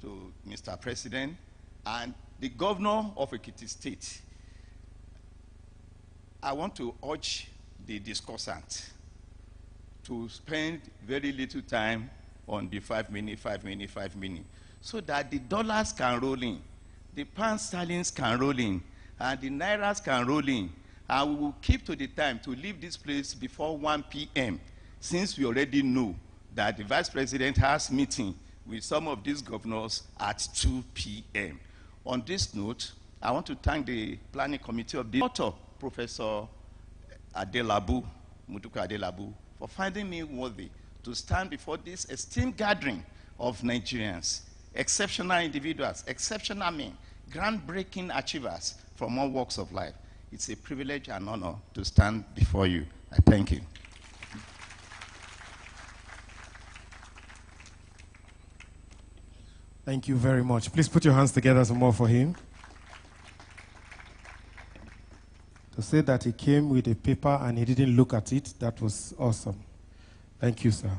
to Mr. President and the governor of Ekiti State. I want to urge the discussant to spend very little time on the 5 minute, so that the dollars can roll in, the pound sterlings can roll in, and the nairas can roll in, and we will keep to the time to leave this place before 1 p.m. since we already know that the Vice President has meeting with some of these governors at 2 p.m. On this note, I want to thank the Planning Committee of the author, Professor ADELABU, MODUPE ADELABU, for finding me worthy to stand before this esteemed gathering of Nigerians, exceptional individuals, exceptional men, groundbreaking achievers from all walks of life. It's a privilege and honor to stand before you. I thank you. Thank you very much. Please put your hands together some more for him. To say that he came with a paper and he didn't look at it, that was awesome. Thank you, sir.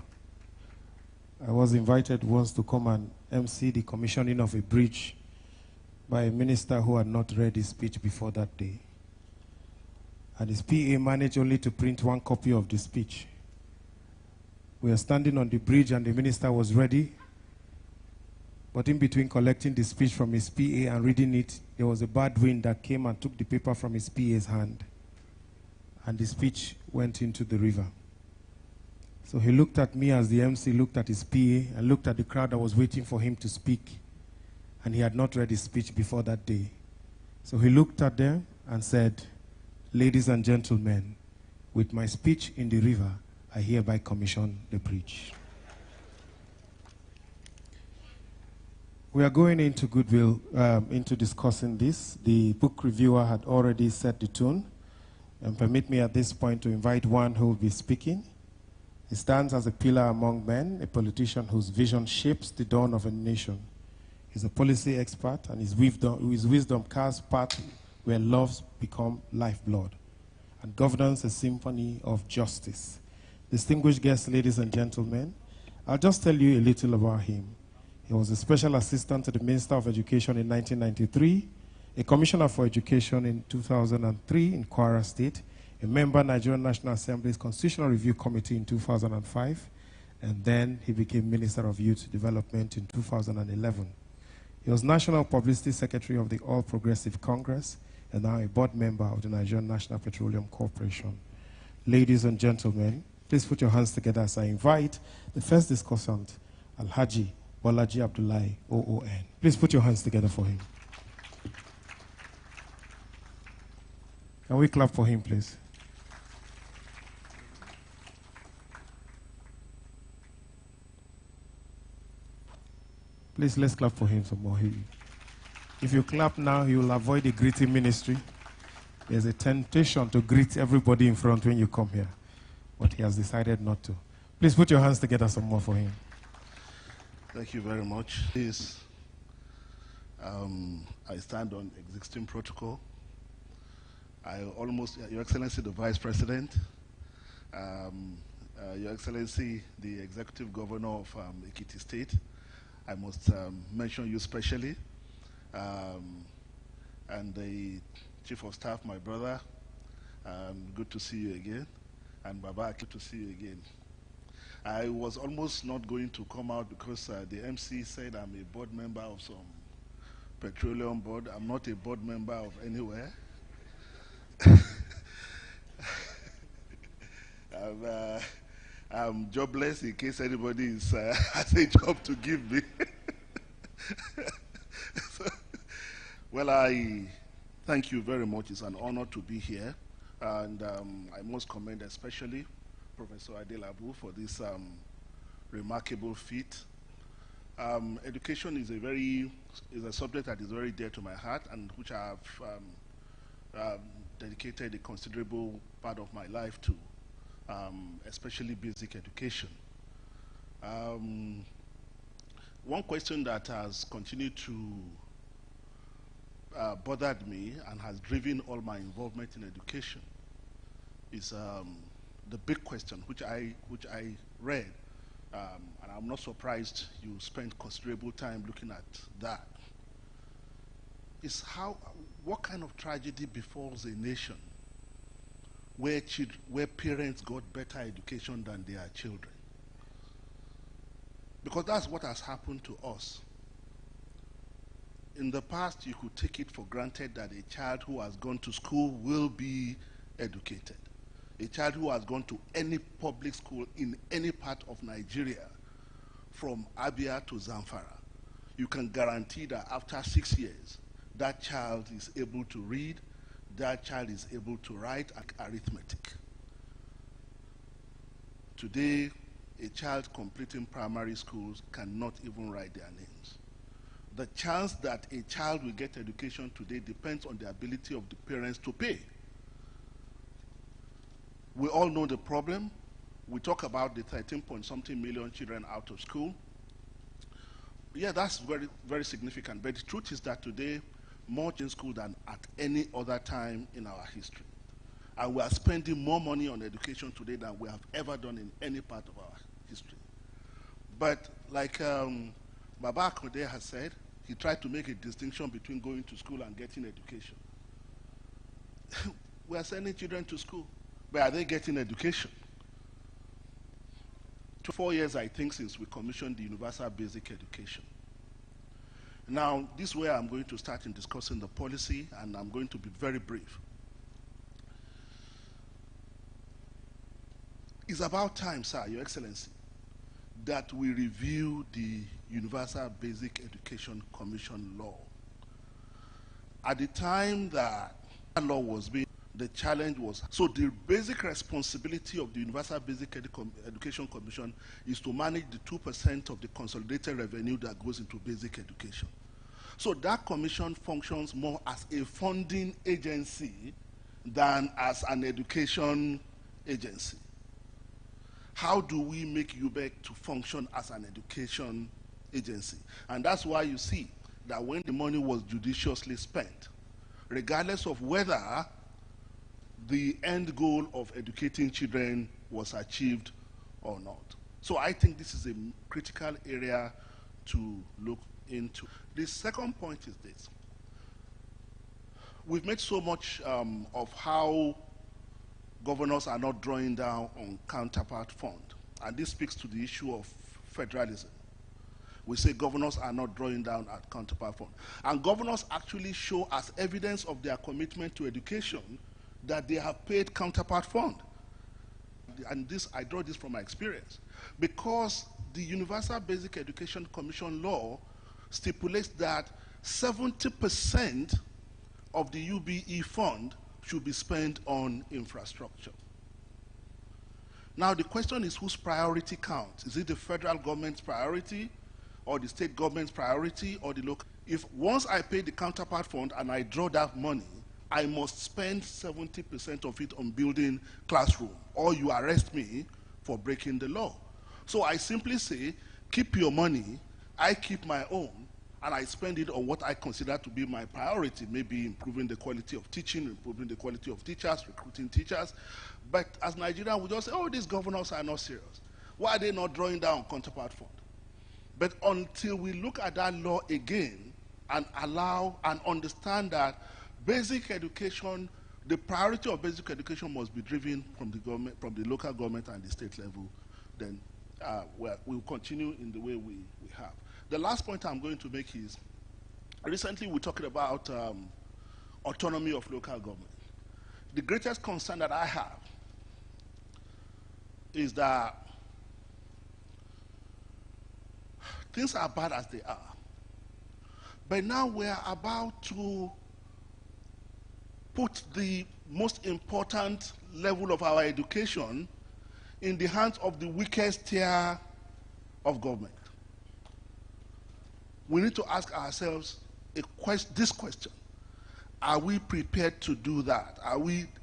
I was invited once to come and MC the commissioning of a bridge by a minister who had not read his speech before that day. And his PA managed only to print one copy of the speech. We were standing on the bridge and the minister was ready. But in between collecting the speech from his PA and reading it, there was a bad wind that came and took the paper from his PA's hand. And the speech went into the river. So he looked at me as the MC, looked at his PA, and looked at the crowd that was waiting for him to speak. And he had not read his speech before that day. So he looked at them and said, "Ladies and gentlemen, with my speech in the river, I hereby commission the bridge." We are going into goodwill, into discussing this. The book reviewer had already set the tone. And permit me at this point to invite one who will be speaking. He stands as a pillar among men, a politician whose vision shapes the dawn of a nation. He's a policy expert, and his wisdom casts path where loves become lifeblood, and governance a symphony of justice. Distinguished guests, ladies and gentlemen, I'll just tell you a little about him. He was a special assistant to the Minister of Education in 1993, a commissioner for education in 2003 in Kwara State, a member of Nigerian National Assembly's Constitutional Review Committee in 2005, and then he became Minister of Youth Development in 2011. He was National Publicity Secretary of the All Progressive Congress and now a board member of the Nigerian National Petroleum Corporation. Ladies and gentlemen, please put your hands together as I invite the first discussant, Alhaji Bolaji Abdullahi, OON. Please put your hands together for him. Can we clap for him, please? Please, let's clap for him some more. If you clap now, you will avoid the greeting ministry. There's a temptation to greet everybody in front when you come here, but he has decided not to. Please put your hands together some more for him. Thank you very much. Please, I stand on existing protocol. Your Excellency, the Vice President, Your Excellency, the Executive Governor of Ekiti State, I must mention you specially, and the Chief of Staff, my brother, good to see you again, and Baba, good to see you again. I was almost not going to come out because the MC said I'm a board member of some petroleum board. I'm not a board member of anywhere. I'm jobless in case anybody has a job to give me. Well, I thank you very much. It's an honor to be here. And I must commend especially Professor ADELABU for this remarkable feat. Education is a subject that is very dear to my heart, and which I have dedicated a considerable part of my life to, especially basic education. One question that has continued to bothered me and has driven all my involvement in education is the big question, which I read And I'm not surprised you spent considerable time looking at that, is what kind of tragedy befalls a nation where parents got better education than their children. Because that's what has happened to us. In the past, you could take it for granted that a child who has gone to school will be educated. A child who has gone to any public school in any part of Nigeria, from Abia to Zamfara, you can guarantee that after 6 years, that child is able to read, that child is able to write arithmetic. Today, a child completing primary schools cannot even write their names. The chance that a child will get education today depends on the ability of the parents to pay. We all know the problem. We talk about the 13-point-something million children out of school. Yeah, that's very, very significant. But the truth is that today, more in school than at any other time in our history. And we are spending more money on education today than we have ever done in any part of our history. But like Baba Akode has said, he tried to make a distinction between going to school and getting education. We are sending children to school, but are they getting education? 4 years, I think, since we commissioned the Universal Basic Education. Now, this is where I'm going to start in discussing the policy, and I'm going to be very brief. It's about time, sir, Your Excellency, that we review the Universal Basic Education Commission law. At the time that law was being, the challenge was, so the basic responsibility of the Universal Basic Education Commission is to manage the 2% of the consolidated revenue that goes into basic education. So that commission functions more as a funding agency than as an education agency. How do we make UBEC to function as an education agency? And that's why you see that when the money was judiciously spent, regardless of whether the end goal of educating children was achieved or not. So I think this is a critical area to look into. The second point is this. We've made so much of how governors are not drawing down on counterpart fund. And this speaks to the issue of federalism. We say governors are not drawing down at counterpart fund. And governors actually show as evidence of their commitment to education that they have paid counterpart fund. And this, I draw this from my experience. Because the Universal Basic Education Commission law stipulates that 70% of the UBE fund should be spent on infrastructure. Now the question is, whose priority counts? Is it the federal government's priority, or the state government's priority, or the local? If once I pay the counterpart fund and I draw that money, I must spend 70% of it on building classroom, or you arrest me for breaking the law. So I simply say, keep your money, I keep my own, and I spend it on what I consider to be my priority, maybe improving the quality of teaching, improving the quality of teachers, recruiting teachers. But as Nigerians, we just say, oh, these governors are not serious. Why are they not drawing down counterpart fund? But until we look at that law again and allow and understand that basic education, the priority of basic education must be driven from the government, from the local government and the state level, then we'll continue in the way we have. The last point I'm going to make is, recently we're talking about autonomy of local government. The greatest concern that I have is that things are bad as they are. But now we're about to put the most important level of our education in the hands of the weakest tier of government. We need to ask ourselves this question. Are we prepared to do that?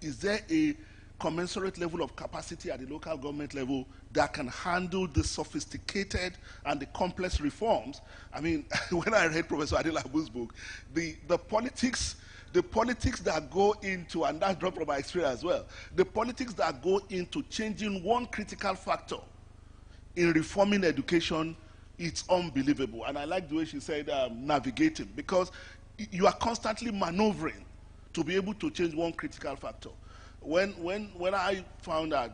Is there a commensurate level of capacity at the local government level that can handle the sophisticated and the complex reforms? I mean, when I read Professor Adelabu's book, the politics that go into, and that's dropped from my experience as well, the politics that go into changing one critical factor in reforming education, it's unbelievable. And I like the way she said navigating, because you are constantly maneuvering to be able to change one critical factor. When I found that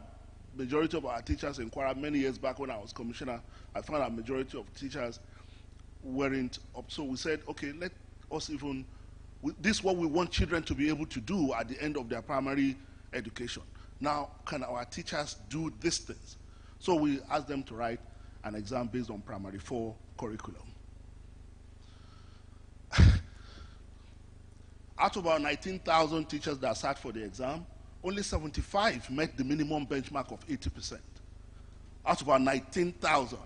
majority of our teachers in Kwara many years back when I was commissioner, I found that majority of teachers weren't up. So we said, okay, let us even, this is what we want children to be able to do at the end of their primary education. Now, can our teachers do these things? So we asked them to write an exam based on primary 4 curriculum. Out of about 19,000 teachers that sat for the exam, only 75 met the minimum benchmark of 80%. Out of about 19,000,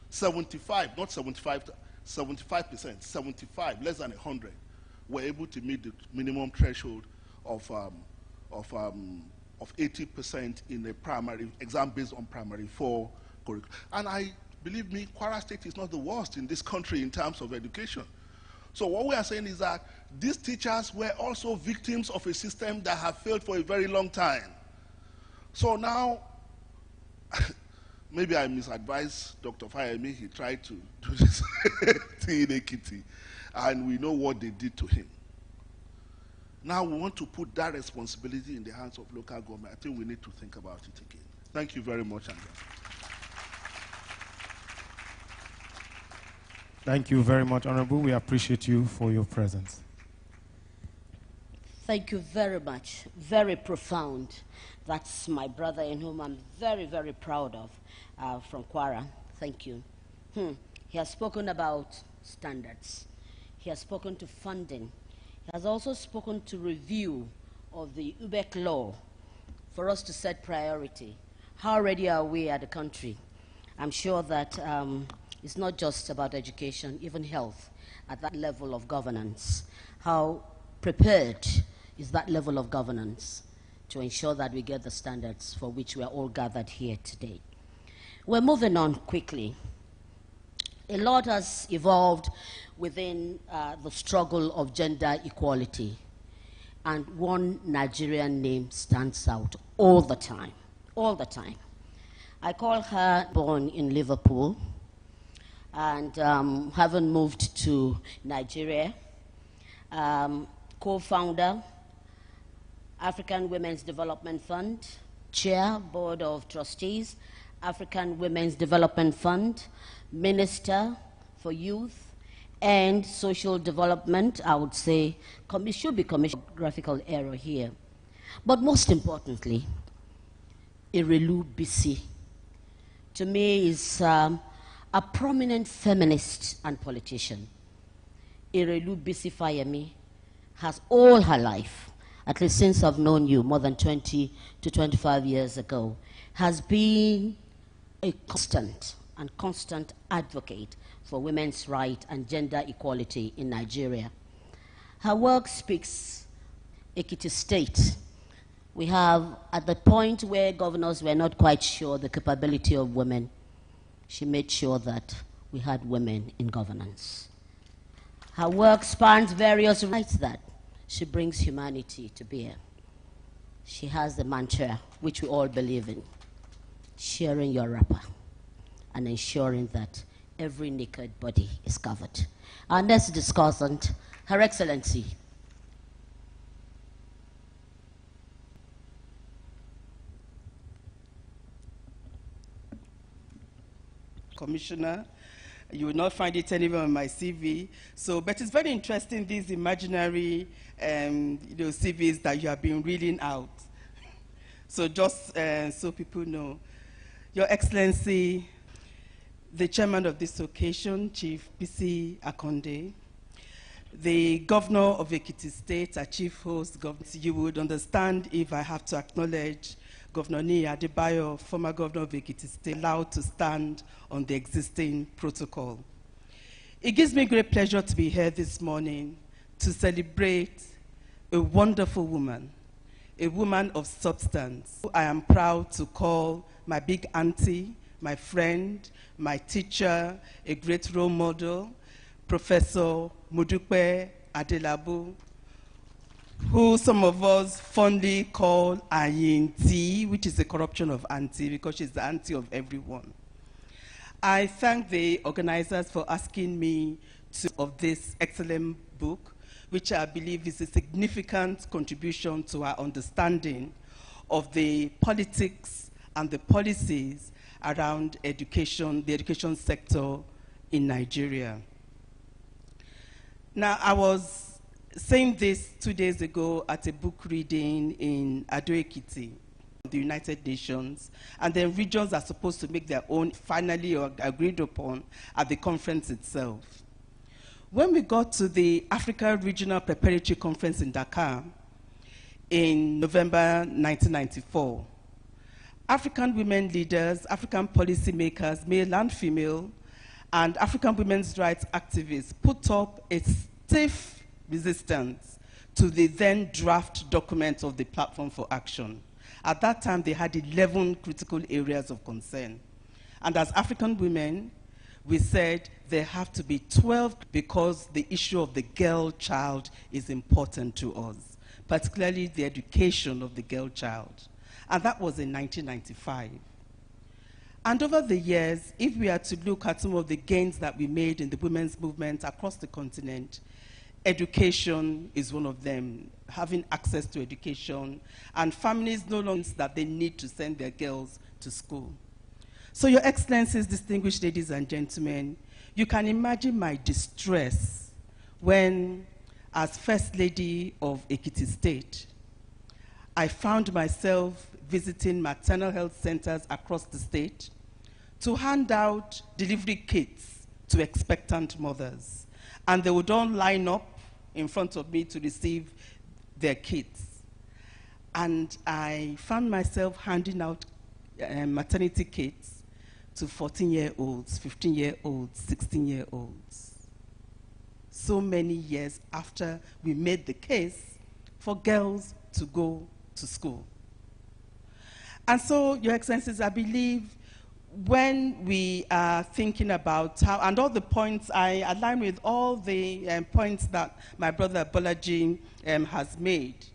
75, not 75, 75%, 75, less than 100, were able to meet the minimum threshold of 80% in a primary exam based on primary 4 curriculum. And believe me, Kwara State is not the worst in this country in terms of education. So what we are saying is that these teachers were also victims of a system that have failed for a very long time. So now, maybe I misadvised Dr. Fayemi. He tried to do this thing in Ekiti, and we know what they did to him. Now we want to put that responsibility in the hands of local government. I think we need to think about it again. Thank you very much, Andrea. Thank you very much, Honorable. We appreciate you for your presence. Thank you very much. Very profound. That's my brother in whom I'm very, very proud of, from Kwara. Thank you. He has spoken about standards. He has spoken to funding. He has also spoken to review of the UBEC law for us to set priority. How ready are we as a country? I'm sure that it's not just about education, even health, at that level of governance. How prepared is that level of governance to ensure that we get the standards for which we are all gathered here today? We're moving on quickly. A lot has evolved within the struggle of gender equality, and one Nigerian name stands out all the time, all the time. I call her born in Liverpool, and having moved to Nigeria, co-founder, African Women's Development Fund, chair, board of trustees, African Women's Development Fund, minister for youth and social development. I would say should be commissioned. Graphical error here. But most importantly, Erelu Bisi, to me, is a prominent feminist and politician. Erelu Bisi Fayemi has all her life, at least since I've known you more than 20 to 25 years ago, has been a constant advocate for women's rights and gender equality in Nigeria. Her work speaks Ekiti State. We have, at the point where governors were not quite sure the capability of women, she made sure that we had women in governance. Her work spans various rights that she brings humanity to bear. She has the mantra, which we all believe in, sharing your wrapper and ensuring that every naked body is covered. Our next discussant, Her Excellency. Commissioner. You will not find it anywhere on my CV. So, but it's very interesting, these imaginary CVs that you have been reading out. So just so people know, Your Excellency, the chairman of this occasion, Chief Bisi Akonde, the governor of Ekiti State, our chief host, governor, you would understand if I have to acknowledge Governor Niyi Adebayo, former governor of Ekiti State, allowed to stand on the existing protocol. It gives me great pleasure to be here this morning to celebrate a wonderful woman, a woman of substance. I am proud to call my big auntie, my friend, my teacher, a great role model, Professor MODUPE ADELABU, who some of us fondly call Ayinti, which is the corruption of auntie, because she's the auntie of everyone. I thank the organizers for asking me of this excellent book, which I believe is a significant contribution to our understanding of the politics and the policies around education, the education sector in Nigeria. Now, I was saying this 2 days ago at a book reading in Ado-Ekiti, the United Nations, and then regions are supposed to make their own finally agreed upon at the conference itself. When we got to the Africa Regional Preparatory Conference in Dakar in November 1994, African women leaders, African policymakers, male and female, and African women's rights activists put up a stiff resistance to the then draft document of the Platform for Action. At that time, they had 11 critical areas of concern. And as African women, we said there have to be 12 because the issue of the girl child is important to us, particularly the education of the girl child. And that was in 1995. And over the years, if we are to look at some of the gains that we made in the women's movement across the continent, education is one of them, having access to education, and families no longer that they need to send their girls to school. So, Your Excellencies, distinguished ladies and gentlemen, you can imagine my distress when, as First Lady of Ekiti State, I found myself visiting maternal health centers across the state to hand out delivery kits to expectant mothers. And they would all line up in front of me to receive their kits. And I found myself handing out maternity kits to 14-year-olds, 15-year-olds, 16-year-olds. So many years after we made the case for girls to go to school. And so, Your Excellencies, I believe when we are thinking about how, and all the points, I align with all the points that my brother Bolaji has made.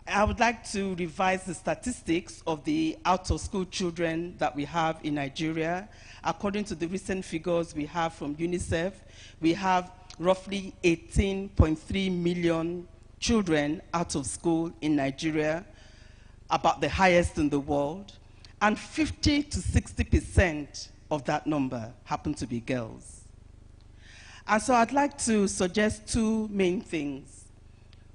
I would like to revise the statistics of the out-of-school children that we have in Nigeria. According to the recent figures we have from UNICEF, we have roughly 18.3 million children out of school in Nigeria, about the highest in the world, and 50 to 60% of that number happen to be girls. And so I'd like to suggest two main things.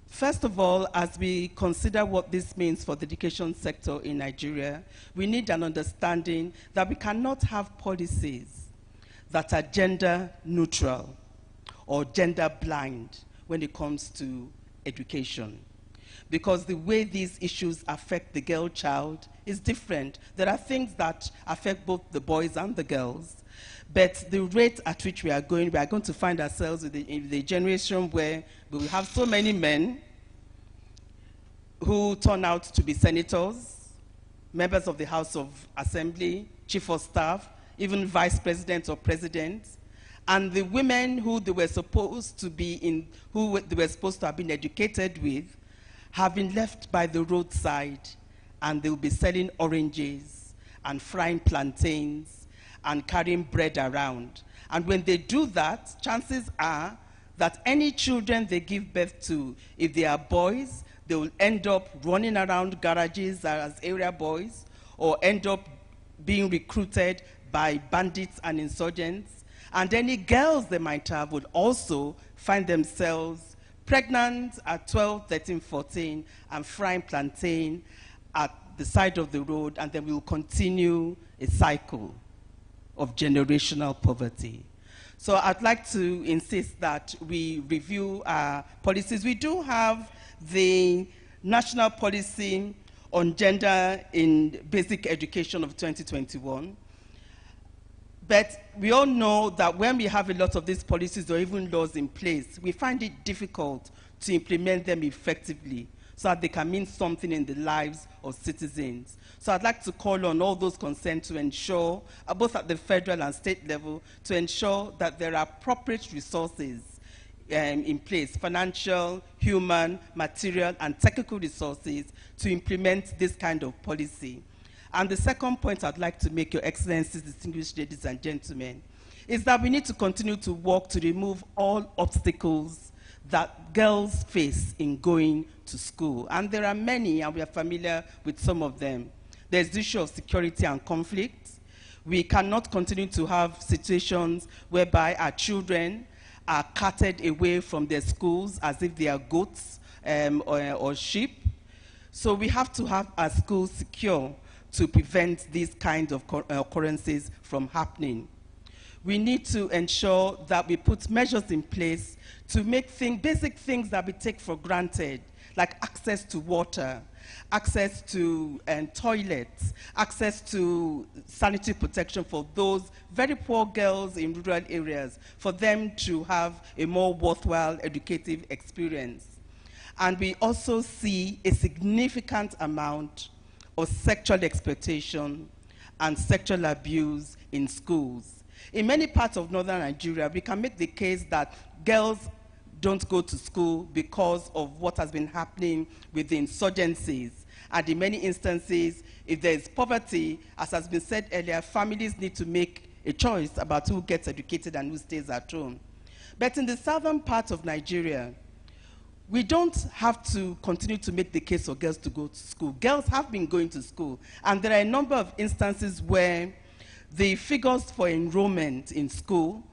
First of all, as we consider what this means for the education sector in Nigeria, we need an understanding that we cannot have policies that are gender neutral or gender blind when it comes to education. Because the way these issues affect the girl child is different. There are things that affect both the boys and the girls, but the rate at which we are going to find ourselves in the generation where we will have so many men who turn out to be senators, members of the House of Assembly, chief of staff, even vice president or president, and the women who they were supposed to have been educated with have been left by the roadside, and they will be selling oranges and frying plantains and carrying bread around. And when they do that, chances are that any children they give birth to, if they are boys, they will end up running around garages as area boys, or end up being recruited by bandits and insurgents. And any girls they might have would also find themselves pregnant at 12, 13, 14, and frying plantain at the side of the road, and then we will continue a cycle of generational poverty. So I'd like to insist that we review our policies. We do have the National Policy on Gender in Basic Education of 2021. But we all know that when we have a lot of these policies or even laws in place, we find it difficult to implement them effectively so that they can mean something in the lives of citizens. So I'd like to call on all those concerned to ensure, both at the federal and state level, to ensure that there are appropriate resources in place, financial, human, material, and technical resources to implement this kind of policy. And the second point I'd like to make, Your Excellencies, distinguished ladies and gentlemen, is that we need to continue to work to remove all obstacles that girls face in going to school. And there are many, and we are familiar with some of them. There's the issue of security and conflict. We cannot continue to have situations whereby our children are carted away from their schools as if they are goats or sheep. So we have to have our schools secure to prevent these kinds of occurrences from happening. We need to ensure that we put measures in place to make basic things that we take for granted, like access to water, access to toilets, access to sanitary protection for those very poor girls in rural areas, for them to have a more worthwhile educative experience. And we also see a significant amount of sexual exploitation and sexual abuse in schools. In many parts of northern Nigeria, we can make the case that girls don't go to school because of what has been happening with the insurgencies. And in many instances, if there is poverty, as has been said earlier, families need to make a choice about who gets educated and who stays at home. But in the southern part of Nigeria, we don't have to continue to make the case for girls to go to school. Girls have been going to school, and there are a number of instances where the figures for enrollment in school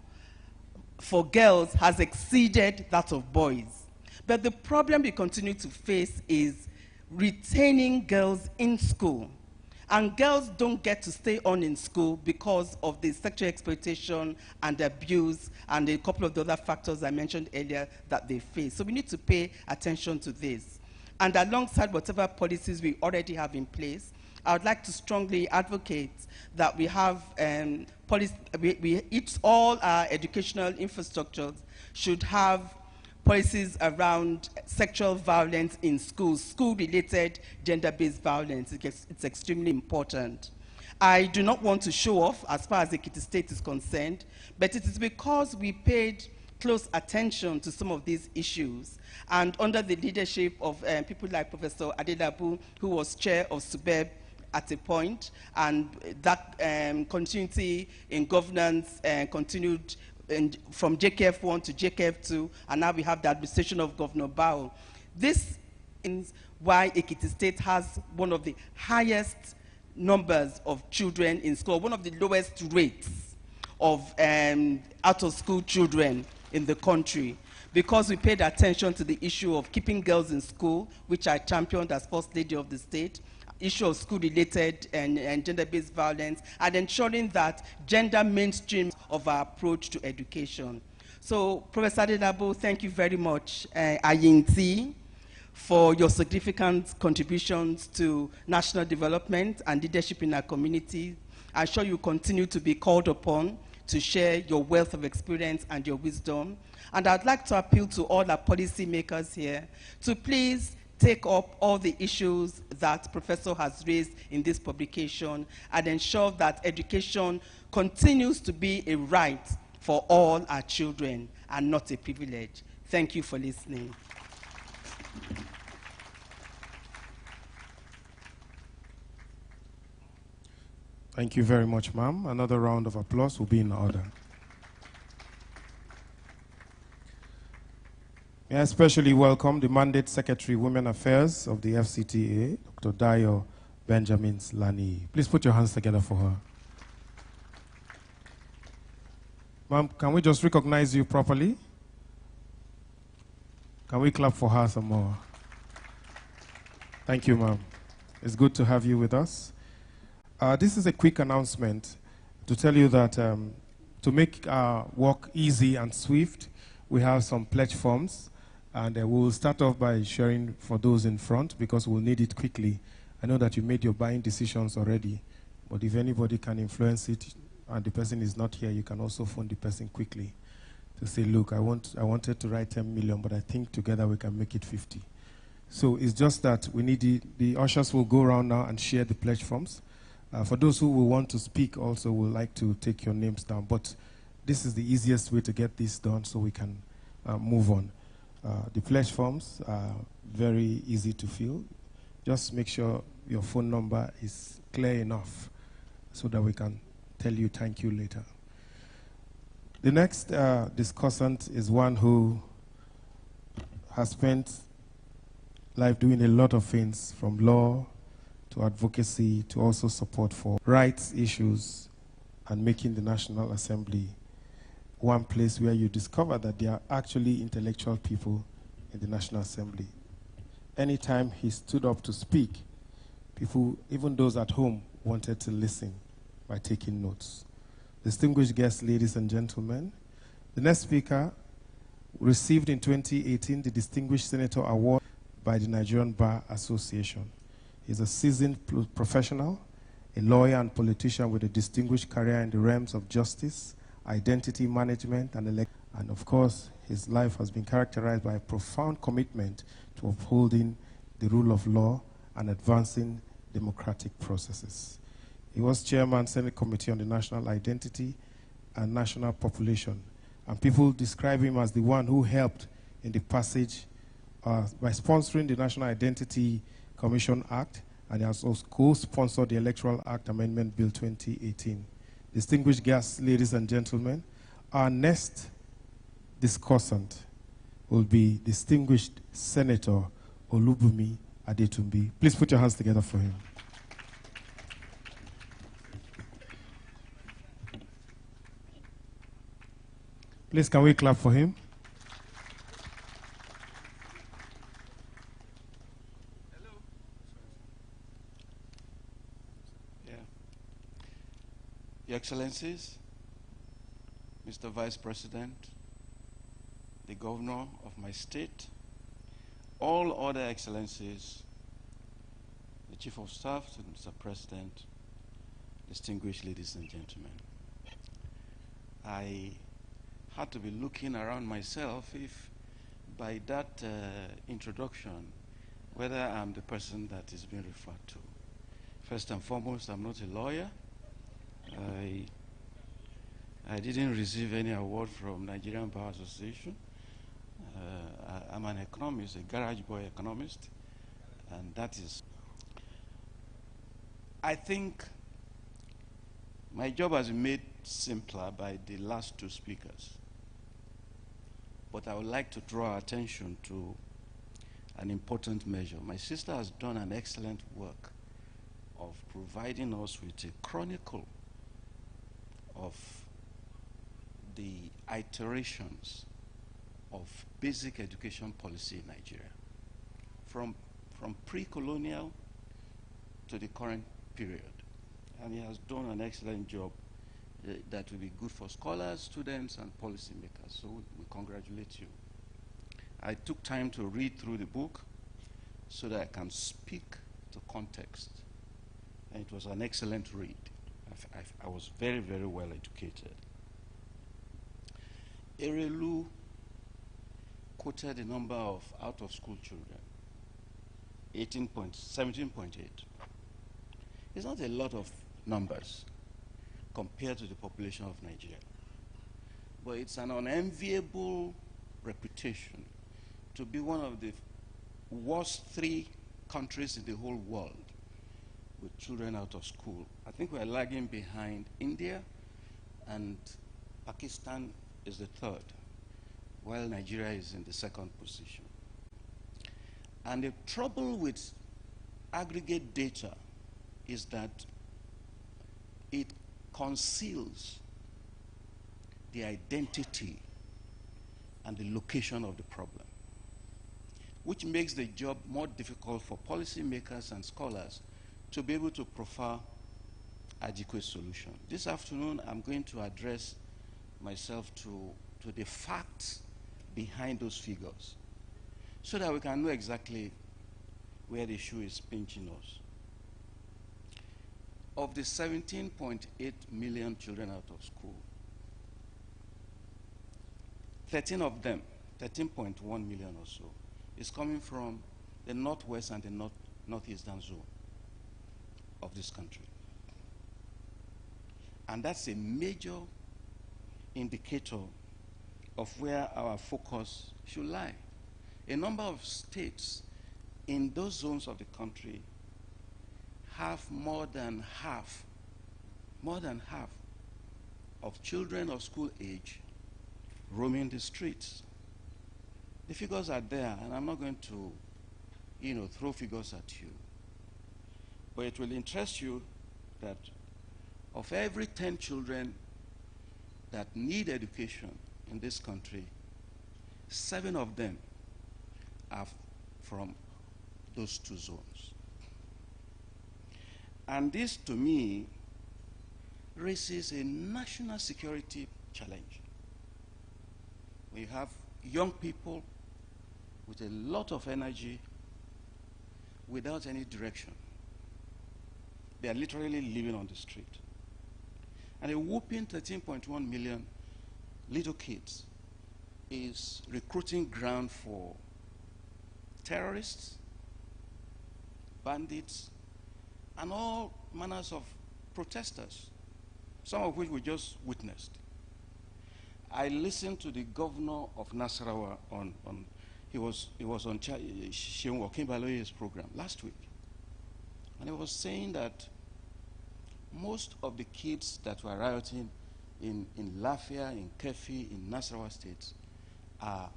for girls has exceeded that of boys. But the problem we continue to face is retaining girls in school. And girls don't get to stay on in school because of the sexual exploitation and abuse and a couple of the other factors I mentioned earlier that they face. So we need to pay attention to this. And alongside whatever policies we already have in place, I would like to strongly advocate that we have all our educational infrastructures should have policies around sexual violence in schools, school-related gender-based violence. It's extremely important. I do not want to show off as far as Ekiti State is concerned, but it is because we paid close attention to some of these issues. And under the leadership of people like Professor ADELABU, who was chair of SUBEB at a point, and that continuity in governance continued from JKF1 to JKF2, and now we have the administration of Governor Bao. This is why Ekiti State has one of the highest numbers of children in school, one of the lowest rates of out-of-school children in the country, because we paid attention to the issue of keeping girls in school, which I championed as First Lady of the state, issue of school-related and gender-based violence, and ensuring that gender mainstream of our approach to education. So, Professor ADELABU, thank you very much, Ayinti, for your significant contributions to national development and leadership in our community. I'm sure you continue to be called upon to share your wealth of experience and your wisdom. And I'd like to appeal to all our policymakers here to please take up all the issues that Professor has raised in this publication and ensure that education continues to be a right for all our children and not a privilege. Thank you for listening. Thank you very much, ma'am. Another round of applause will be in order. May I especially welcome the Mandate Secretary, Women Affairs of the FCTA, Dr. Dayo Benjamin Lani. Please put your hands together for her. Ma'am, can we just recognize you properly? Can we clap for her some more? Thank you, ma'am. It's good to have you with us. This is a quick announcement to tell you that to make our work easy and swift, we have some pledge forms. And we'll start off by sharing for those in front because we'll need it quickly. I know that you made your buying decisions already, but if anybody can influence it and the person is not here, you can also phone the person quickly to say, look, I wanted to write 10 million, but I think together we can make it 50. So it's just that we need the ushers will go around now and share the pledge forms. For those who will want to speak also, would like to take your names down. But this is the easiest way to get this done so we can move on. The pledge forms are very easy to fill. Just make sure your phone number is clear enough so that we can tell you thank you later. The next discussant is one who has spent life doing a lot of things, from law to advocacy to also support for rights issues and making the National Assembly one place where you discover that there are actually intellectual people in the National Assembly. Anytime he stood up to speak, people, even those at home, wanted to listen by taking notes. Distinguished guests, ladies and gentlemen, the next speaker received in 2018 the Distinguished Senator Award by the Nigerian Bar Association. He's a seasoned professional, a lawyer and politician with a distinguished career in the realms of justice, identity management, and of course, his life has been characterized by a profound commitment to upholding the rule of law and advancing democratic processes. He was chairman, Senate Committee on the National Identity and National Population, and people describe him as the one who helped in the passage by sponsoring the National Identity Commission Act, and he has also co-sponsored the Electoral Act Amendment Bill 2018. Distinguished guests, ladies and gentlemen, our next discussant will be Distinguished Senator Olubunmi Adetumbi. Please put your hands together for him. Please, can we clap for him? Hello. Yeah. Your Excellencies, Mr. Vice President, the Governor of my state, all other Excellencies, the Chief of Staff, Mr. President, distinguished ladies and gentlemen. I had to be looking around myself if by that introduction, whether I'm the person that is being referred to. First and foremost, I'm not a lawyer. I didn't receive any award from Nigerian Bar Association. I'm an economist, a garage boy economist, and that is. I think my job has been made simpler by the last two speakers. But I would like to draw attention to an important measure. My sister has done an excellent work of providing us with a chronicle of the iterations of basic education policy in Nigeria, from pre-colonial to the current period. And he has done an excellent job that will be good for scholars, students, and policymakers. So we congratulate you. I took time to read through the book so that I can speak to context. And it was an excellent read. I was very, very well educated. Erelu quoted the number of out-of-school children, 17.8. It's not a lot of numbers compared to the population of Nigeria. But it's an unenviable reputation to be one of the worst 3 countries in the whole world with children out of school. I think we're lagging behind India, and Pakistan is the 3rd, while Nigeria is in the 2nd position. And the trouble with aggregate data is that it conceals the identity and the location of the problem, which makes the job more difficult for policymakers and scholars to be able to proffer adequate solutions. This afternoon, I'm going to address myself to the facts behind those figures so that we can know exactly where the shoe is pinching us. Of the 17.8 million children out of school, 13 of them, 13.1 million or so, is coming from the northwest and the northeastern zone of this country. And that's a major indicator of where our focus should lie. A number of states in those zones of the country have more than half of children of school age roaming the streets. The figures are there, and I'm not going to, throw figures at you. But it will interest you that of every 10 children that need education in this country, 7 of them are from those 2 zones. And this, to me, raises a national security challenge. We have young people with a lot of energy without any direction. They are literally living on the street. And a whopping 13.1 million little kids is recruiting ground for terrorists, bandits, and all manners of protesters, some of which we just witnessed. I listened to the governor of Nasarawa he was on Sheung Okinbaloye's program last week. And he was saying that most of the kids that were rioting in Lafia, in Kefi, in Nasarawa states are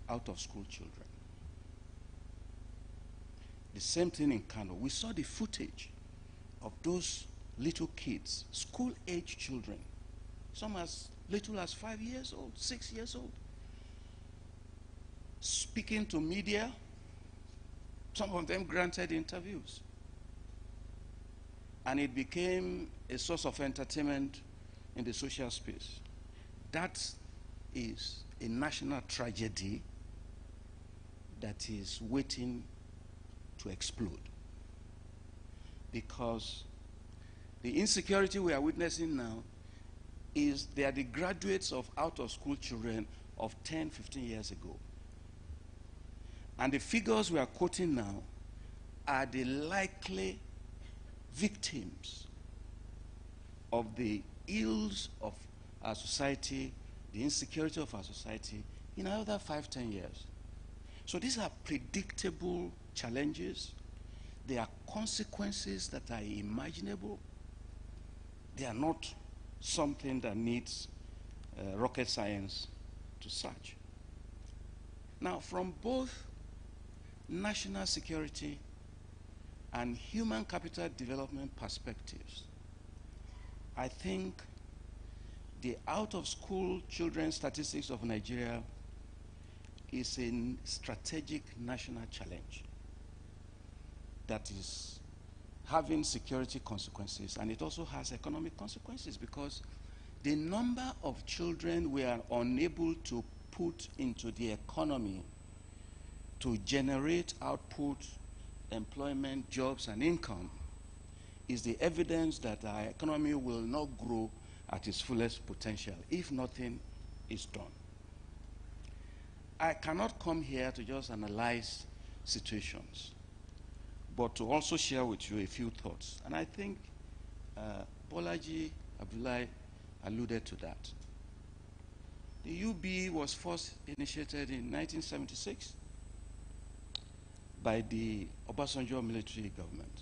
out-of-school children. The same thing in Kano. We saw the footage of those little kids, school-age children, some as little as 5 years old, 6 years old, speaking to media, some of them granted interviews. And it became a source of entertainment in the social space. That is a national tragedy that is waiting to explode. Because the insecurity we are witnessing now is they are the graduates of out-of-school children of 10, 15 years ago. And the figures we are quoting now are the likely victims of the ills of our society, the insecurity of our society in another 5, 10 years. So these are predictable challenges. They are consequences that are imaginable. They are not something that needs rocket science to search. Now, from both national security and human capital development perspectives, I think the out-of-school children statistics of Nigeria is a strategic national challenge that is having security consequences, and it also has economic consequences, because the number of children we are unable to put into the economy to generate output, employment, jobs, and income is the evidence that our economy will not grow at its fullest potential if nothing is done. I cannot come here to just analyze situations, but to also share with you a few thoughts. And I think Bolaji Abdullahi alluded to that. The UB was first initiated in 1976 by the Obasanjo military government.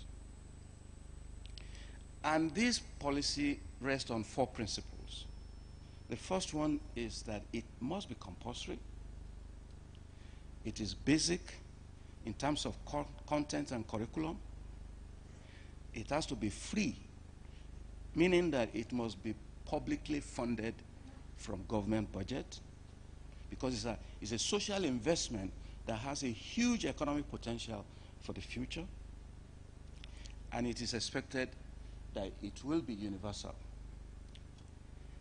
And this policy rests on 4 principles. The first one is that it must be compulsory. It is basic in terms of content and curriculum. It has to be free, meaning that it must be publicly funded from government budget, because it's a social investment that has a huge economic potential for the future, and it is expected that it will be universal.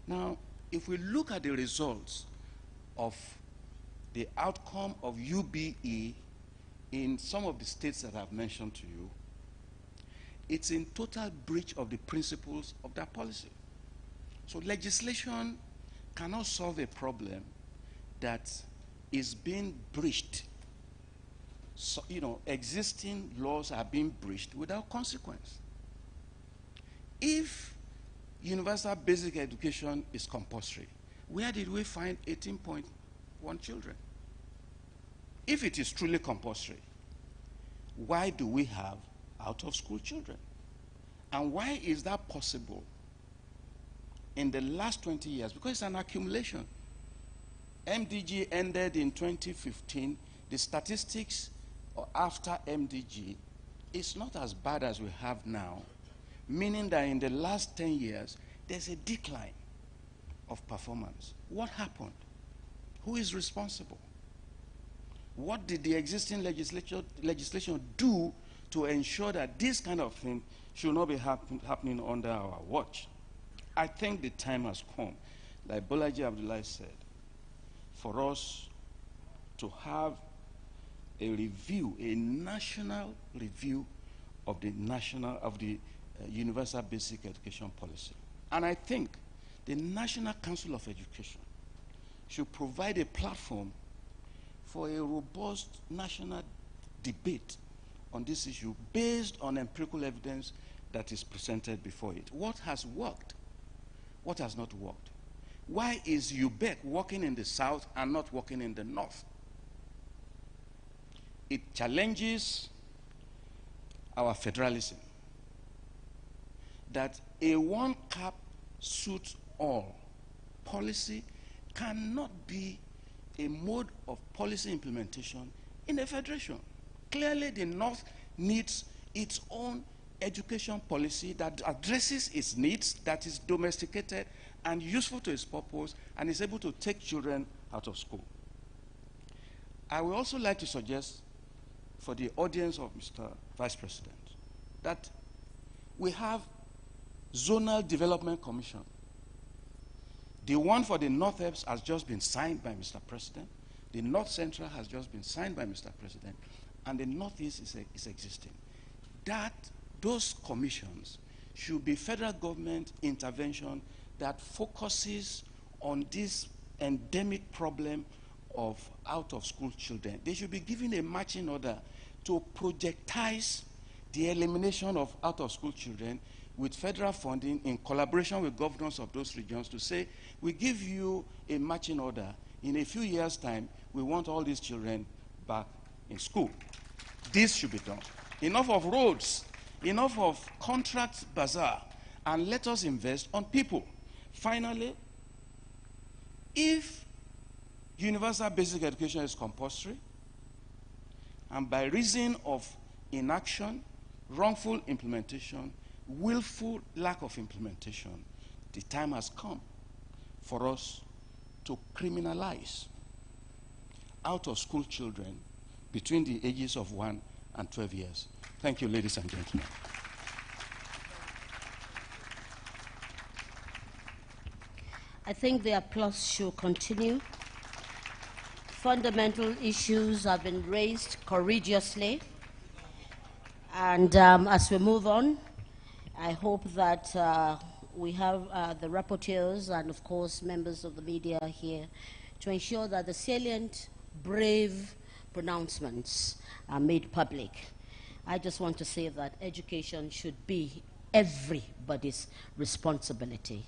Now, if we look at the results of the outcome of UBE in some of the states that I've mentioned to you, it's in total breach of the principles of that policy. So legislation cannot solve a problem that is being breached. So, existing laws are being breached without consequence. If universal basic education is compulsory, where did we find 18.1 children? If it is truly compulsory, why do we have out-of-school children? And why is that possible in the last 20 years? Because it's an accumulation. MDG ended in 2015. The statistics after MDG is not as bad as we have now, meaning that in the last 10 years, there's a decline of performance. What happened? Who is responsible? What did the existing legislation do to ensure that this kind of thing should not be happening under our watch? I think the time has come, like Bolaji Abdullahi said, for us to have a review, a national review of the Universal Basic Education Policy. And I think the National Council of Education should provide a platform for a robust national debate on this issue based on empirical evidence that is presented before it. What has worked? What has not worked? Why is UBEC working in the south and not working in the north? It challenges our federalism, that a one-cap suits all policy cannot be a mode of policy implementation in a federation. Clearly, the North needs its own education policy that addresses its needs, that is domesticated and useful to its purpose, and is able to take children out of school. I would also like to suggest for the audience of Mr. Vice President that we have Zonal Development Commission. The one for the North East has just been signed by Mr. President. The North Central has just been signed by Mr. President. And the Northeast is existing. Those commissions should be federal government intervention that focuses on this endemic problem of out-of-school children. They should be given a marching order to projectize the elimination of out-of-school children with federal funding in collaboration with governors of those regions to say, we give you a marching order. In a few years' time, we want all these children back in school. This should be done. Enough of roads, enough of contract bazaar, and let us invest on people. Finally, if universal basic education is compulsory, and by reason of inaction, wrongful implementation, willful lack of implementation, the time has come for us to criminalize out-of-school children between the ages of 1 and 12 years. Thank you, ladies and gentlemen. I think the applause should continue. Fundamental issues have been raised courageously. And as we move on, I hope that we have the rapporteurs and, of course, members of the media here to ensure that the salient, brave pronouncements are made public. I just want to say that education should be everybody's responsibility.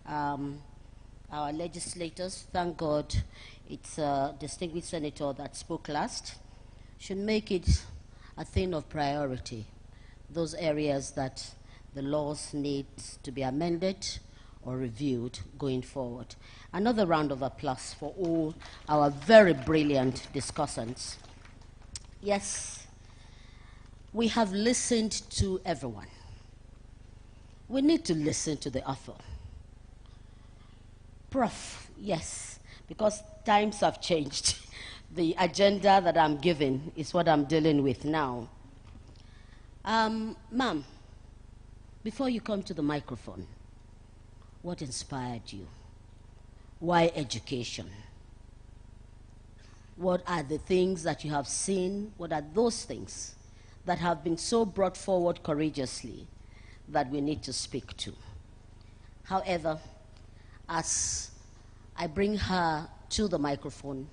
Our legislators, thank God, it's a distinguished senator that spoke last, should make it a thing of priority, those areas that the laws need to be amended or reviewed going forward. Another round of applause for all our very brilliant discussants. Yes, we have listened to everyone. We need to listen to the author. Prof, yes, because times have changed. The agenda that I'm giving is what I'm dealing with now. Ma'am, before you come to the microphone, what inspired you? Why education? What are the things that you have seen? What are those things that have been so brought forward courageously that we need to speak to? However, as I bring her to the microphone,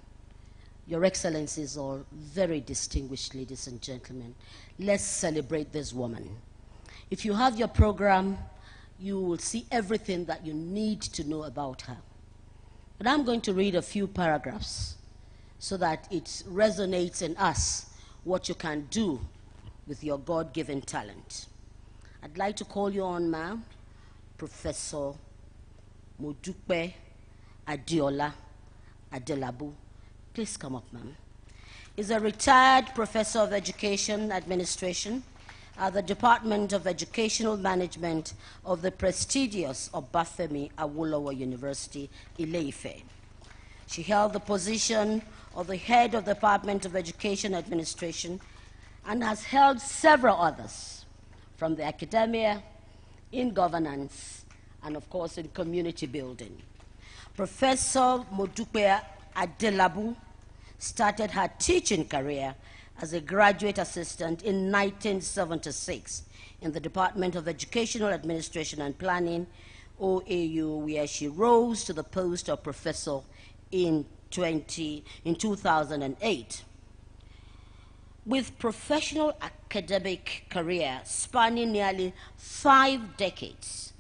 Your Excellencies, all very distinguished ladies and gentlemen, let's celebrate this woman. If you have your program, you will see everything that you need to know about her. But I'm going to read a few paragraphs so that it resonates in us what you can do with your God-given talent. I'd like to call you on, ma'am, Professor MODUPE ADEOLA ADELABU. Please come up, ma'am. Is a retired professor of education administration at the Department of Educational Management of the prestigious Obafemi Awolowo University, Ile-Ife. She held the position of the head of the Department of Education Administration and has held several others from the academia, in governance, and of course in community building. Professor MODUPE ADELABU started her teaching career as a graduate assistant in 1976 in the Department of Educational Administration and Planning, OAU, where she rose to the post of professor in 2008. With professional academic career spanning nearly 5 decades,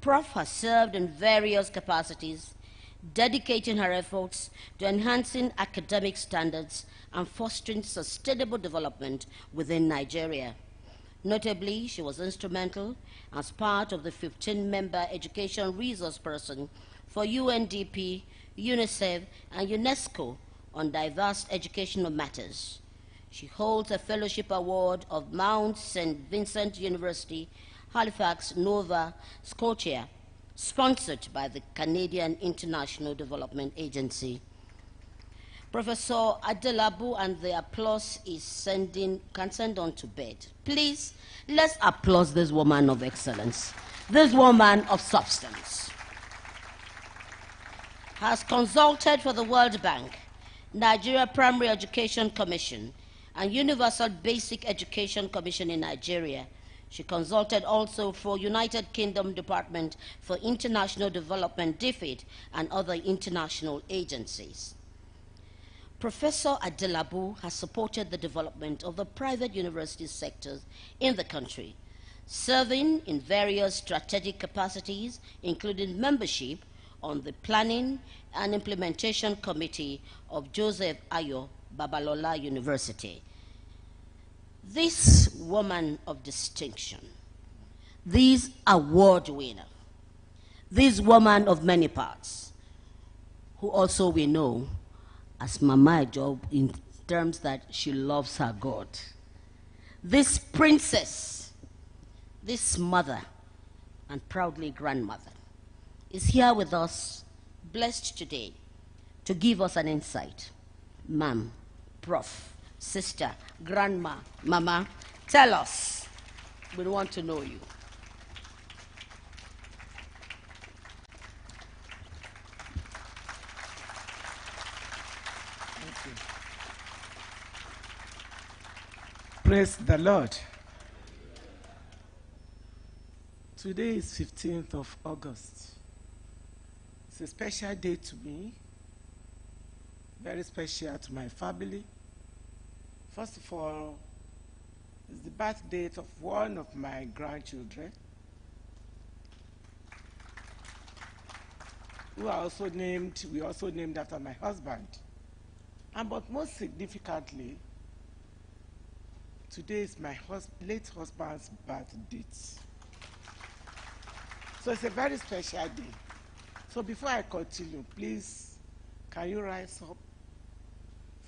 PROF has served in various capacities, dedicating her efforts to enhancing academic standards and fostering sustainable development within Nigeria. Notably, she was instrumental as part of the 15-member education resource person for UNDP, UNICEF, and UNESCO on diverse educational matters. She holds a fellowship award of Mount St. Vincent University, Halifax, Nova Scotia, sponsored by the Canadian International Development Agency. Professor ADELABU, and the applause is can send on to bed. Please, let's applaud this woman of excellence, this woman of substance. Has consulted for the World Bank, Nigeria Primary Education Commission, and Universal Basic Education Commission in Nigeria. She consulted also for United Kingdom Department for International Development, DFID, and other international agencies. Professor ADELABU has supported the development of the private university sectors in the country, serving in various strategic capacities, including membership on the Planning and Implementation Committee of Joseph Ayo Babalola University. This woman of distinction, this award winner, this woman of many parts, who also we know as Mama Job in terms that she loves her God. This princess, this mother, and proudly grandmother, is here with us, blessed today, to give us an insight. Ma'am, Prof, sister, grandma, mama, tell us. We want to know you. Thank you. Praise the Lord. Today is 15th of August. It's a special day to me, very special to my family. First of all, it's the birth date of one of my grandchildren, we also named after my husband. But most significantly, today is my late husband's birth date. So it's a very special day. So before I continue, please, can you rise up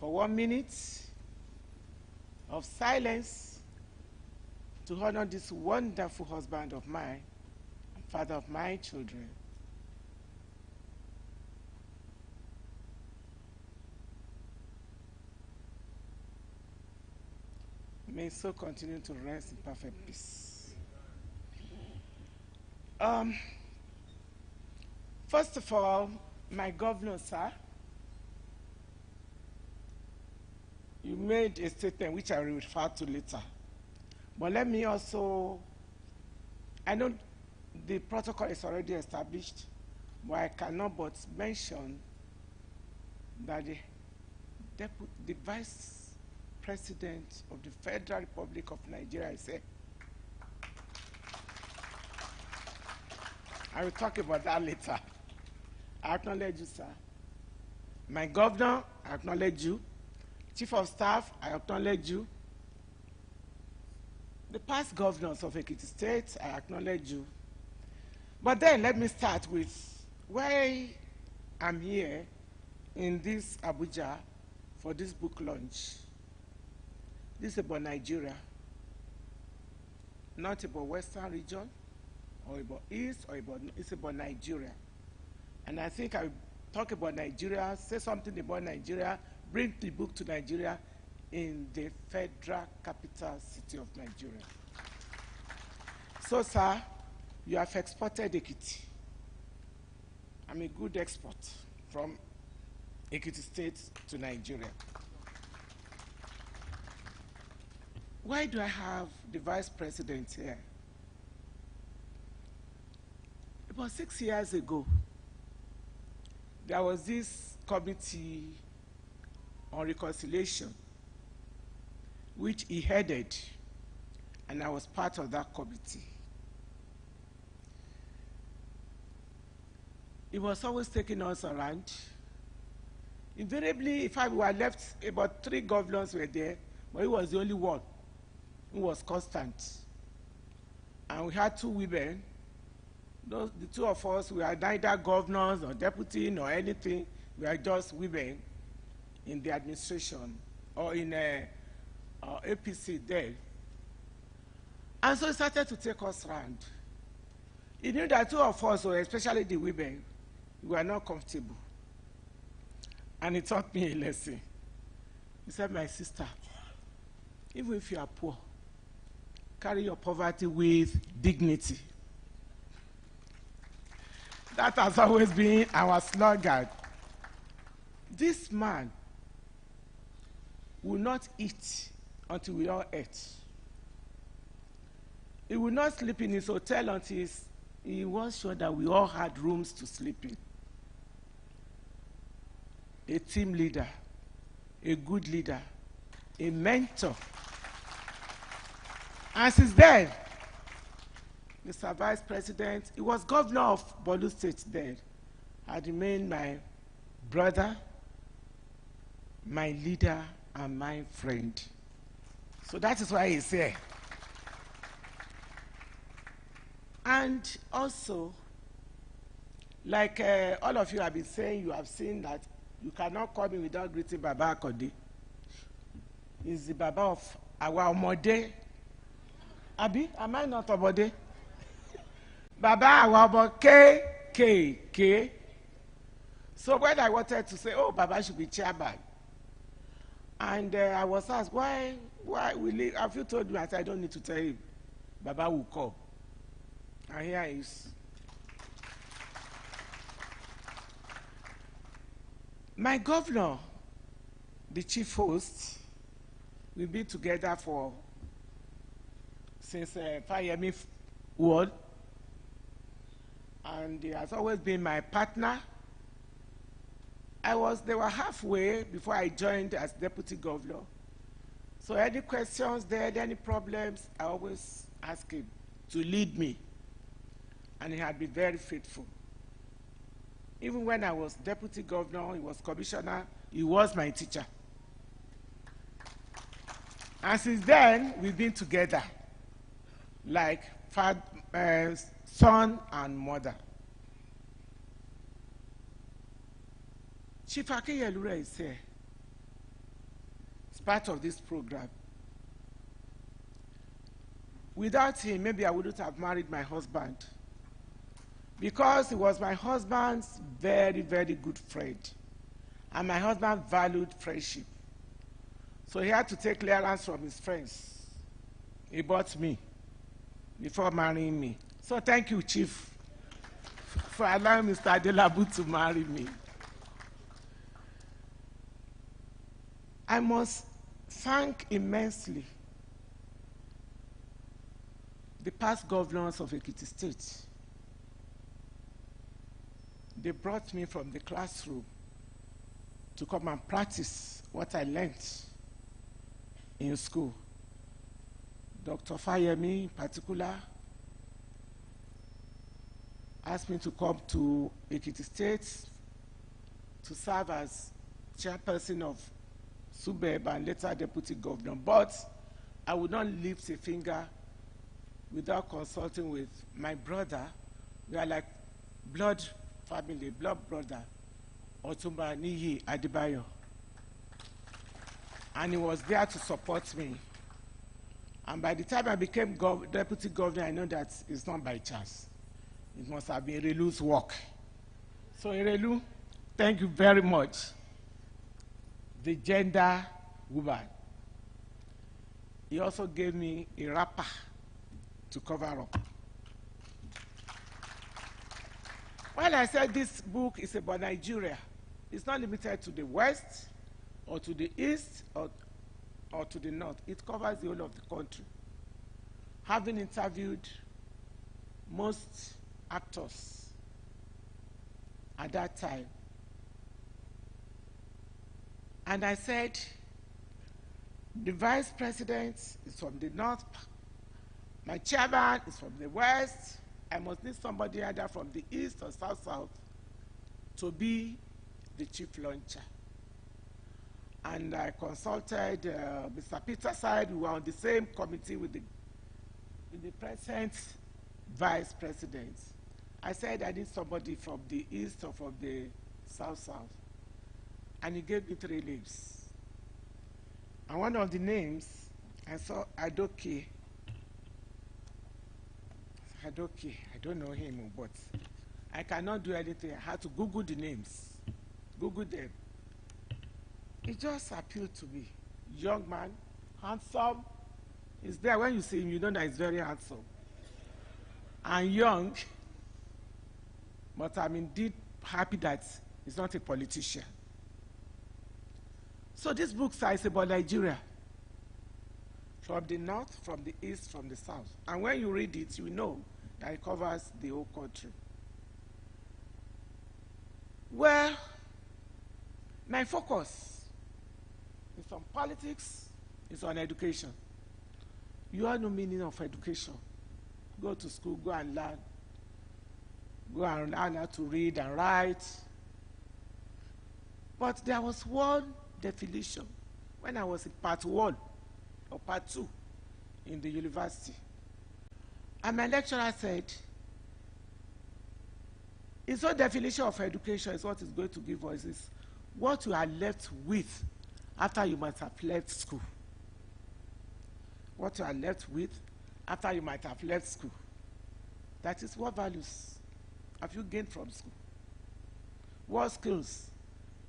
for 1 minute of silence to honor this wonderful husband of mine and father of my children. May so continue to rest in perfect peace. First of all, my governor, sir, you made a statement which I will refer to later. But let me also, I know the protocol is already established, but I cannot but mention that the Vice President of the Federal Republic of Nigeria is here. I will talk about that later. I acknowledge you, sir. My governor, I acknowledge you. Chief of Staff, I acknowledge you. the past governors of Ekiti State, I acknowledge you. But then let me start with why I'm here in this Abuja for this book launch. This is about Nigeria, not about Western region, or about East, or about, it's about Nigeria. And I think I talk about Nigeria, say something about Nigeria, bring the book to Nigeria in the federal capital city of Nigeria. So, sir, you have exported Ekiti. I'm a good export from Ekiti State to Nigeria. Why do I have the vice president here? About 6 years ago, there was this committee on reconciliation, which he headed, and I was part of that committee. He was always taking us around. Invariably, if I were left, about 3 governors were there, but he was the only one who was constant. And we had 2 women. The 2 of us, we are neither governors or deputy nor anything. We are just women in the administration or in APC there. And so he started to take us around. He knew that 2 of us, or especially the women, we were not comfortable. And he taught me a lesson. He said, my sister, even if you are poor, carry your poverty with dignity. That has always been our slogan. This man will not eat until we all eat. He will not sleep in his hotel until he was sure that we all had rooms to sleep in. A team leader, a good leader, a mentor. And since then, Mr. Vice President, he was governor of Bolu State then, had remained my brother, my leader, and my friend. So that is why he's here. And also, like all of you have been saying, you have seen that you cannot come in without greeting Baba Akode. He's the Baba of our Omode. Abi, am I not Omode? Baba our KKK. So when I wanted to say, oh, Baba should be chairman, and I was asked, why will he, have you told me? I said, I don't need to tell him. Baba will come. And here he is. My governor, the chief host, we've been together since Fayemi Ward, and he has always been my partner. They were halfway before I joined as deputy governor. So any questions there, any problems, I always ask him to lead me. And he had been very faithful. Even when I was deputy governor, he was commissioner, he was my teacher. And since then, we've been together, like son and mother. Chief Akeyelure is here. It's part of this program. Without him, maybe I wouldn't have married my husband, because he was my husband's very, very good friend. And my husband valued friendship. So he had to take clearance from his friends. He bought me before marrying me. So thank you, Chief, for allowing Mr. ADELABU to marry me. I must thank immensely the past governors of Ekiti State. They brought me from the classroom to come and practice what I learned in school. Dr. Fayemi, in particular, asked me to come to Ekiti State to serve as chairperson of SUBEB and later deputy governor. But I would not lift a finger without consulting with my brother. We are like blood family, blood brother, Otumba Niyi Adebayo. And he was there to support me. And by the time I became deputy governor, I know that it's not by chance. It must have been Irelu's work. So Irelu, thank you very much. The gender woman. He also gave me a wrapper to cover up. When I said this book is about Nigeria, it's not limited to the West or to the East or to the North. It covers the whole of the country. Having interviewed most actors at that time, and I said, the vice president is from the North, my chairman is from the West, I must need somebody either from the East or South to be the chief launcher. And I consulted Mr. Peter Side, who were on the same committee with the present vice president. I said I need somebody from the East or from the South. And he gave me 3 names. And one of the names, I saw Adoke. I don't know him, but I cannot do anything. I had to Google the names, Google them. It just appealed to me. Young man, handsome. He's there. When you see him, you know that he's very handsome. And young, but I'm indeed happy that he's not a politician. So this book is about Nigeria. From the North, from the East, from the South. And when you read it, you know that it covers the whole country. Well, my focus is on politics, it's on education. You all know the meaning of education. Go to school, go and learn. Go and learn how to read and write. But there was one definition when I was in part 1 or part 2 in the university. And my lecturer said, his own definition of education is what he's going to give us, is what you are left with after you might have left school. What you are left with after you might have left school. That is, what values have you gained from school? What skills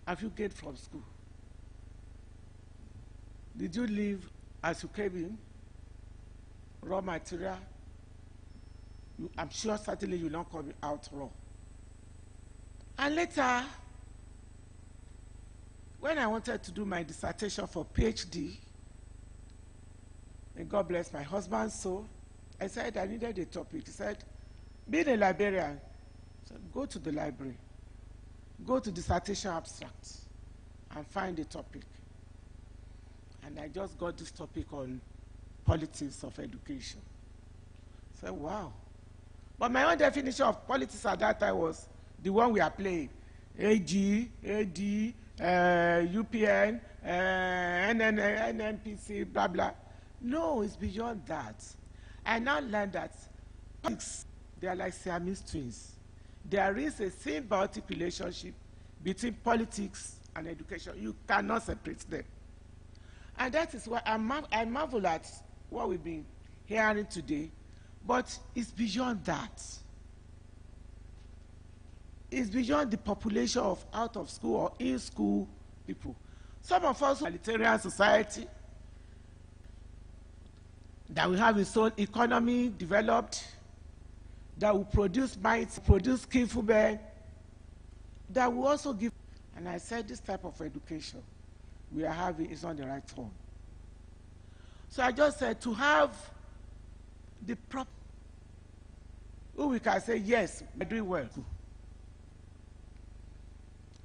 have you gained from school? Did you live as you came in? Raw material? I'm sure certainly you're not coming out raw. And later, when I wanted to do my dissertation for PhD, and God bless my husband's soul, I said I needed a topic. He said, being a librarian, I said, go to the library, go to dissertation abstract, and find a topic. And I just got this topic on politics of education. I said, wow. But my own definition of politics at that time was the one we are playing. AG, AD, UPN, NNPC, blah, blah. No, it's beyond that. I now learned that politics, they are like Siamese twins. There is a symbiotic relationship between politics and education. You cannot separate them. And that is why I marvel at what we've been hearing today, but it's beyond that. It's beyond the population of out of school or in school people. Some of us, egalitarian society, that we have its own economy developed, that will produce minds, produce skillful men, that will also give. And I said this type of education we are having is not the right one. So I just said to have the proper, who we can say, yes, we're doing well.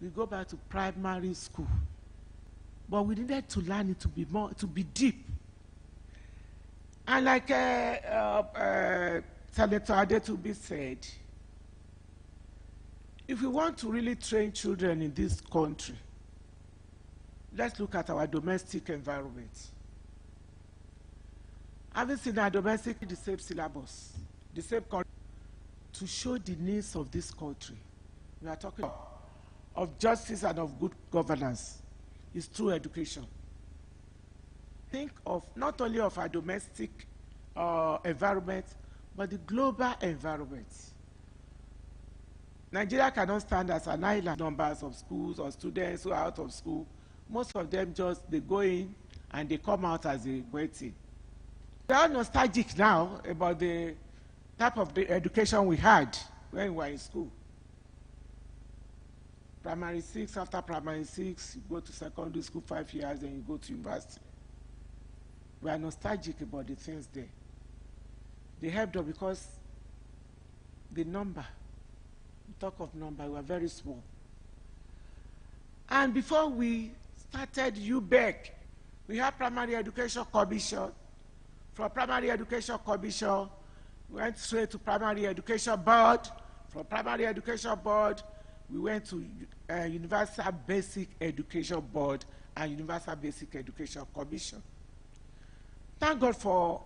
We go back to primary school. But we needed to learn it to be more, to be deep. And like Senator Adetubi said, if we want to really train children in this country, let's look at our domestic environment. Having seen our domestic, the same syllabus, the same to show the needs of this country. We are talking of justice and of good governance is through education. Think of not only of our domestic environment, but the global environment. Nigeria cannot stand as an island. Numbers of schools or students who are out of school, most of them just, they go in and they come out as a waiting. We are nostalgic now about the type of the education we had when we were in school. Primary 6, after primary 6, you go to secondary school 5 years, then you go to university. We are nostalgic about the things there. They helped us because the number, talk of number, we were very small. And before we started UBEC, we had Primary Education Commission. From Primary Education Commission, we went straight to Primary Education Board. From Primary Education Board, we went to Universal Basic Education Board and Universal Basic Education Commission. Thank God for,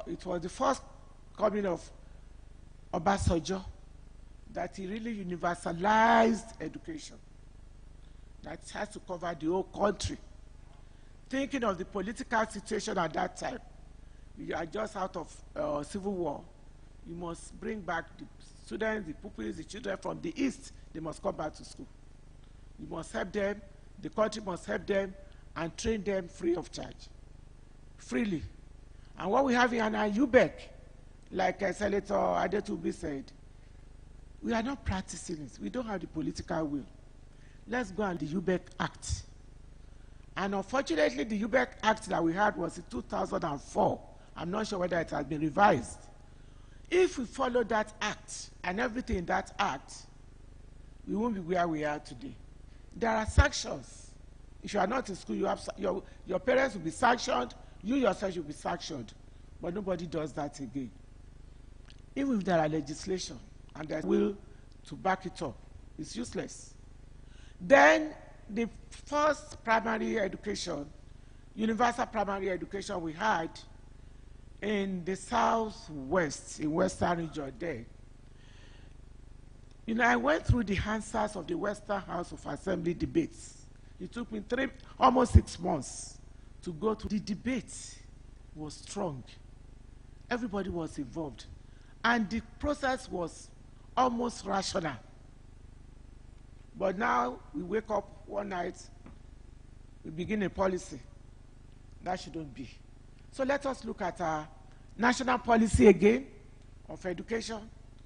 it was the first coming of Obasanjo that he really universalized education. That has to cover the whole country. Thinking of the political situation at that time, we are just out of civil war. You must bring back the students, the pupils, the children from the East. They must come back to school. You must help them, the country must help them and train them free of charge, freely. And what we have in our UBEC, like Senator Adetubi said, we are not practicing it. We don't have the political will. Let's go on the UBEC Act. And unfortunately, the UBEC Act that we had was in 2004. I'm not sure whether it has been revised. If we follow that act and everything in that act, we won't be where we are today. There are sanctions. If you are not in school, you have, your parents will be sanctioned, you yourself will be sanctioned, but nobody does that again. Even if there are legislation and there's will to back it up, it's useless. Then the first primary education, universal primary education we had in the southwest, in Western region there. You know, I went through the answers of the Western House of Assembly debates. It took me almost 6 months to go to the debate. Was strong. Everybody was involved. And the process was almost rational. But now we wake up one night, we begin a policy. That shouldn't be. So let us look at our national policy again of education.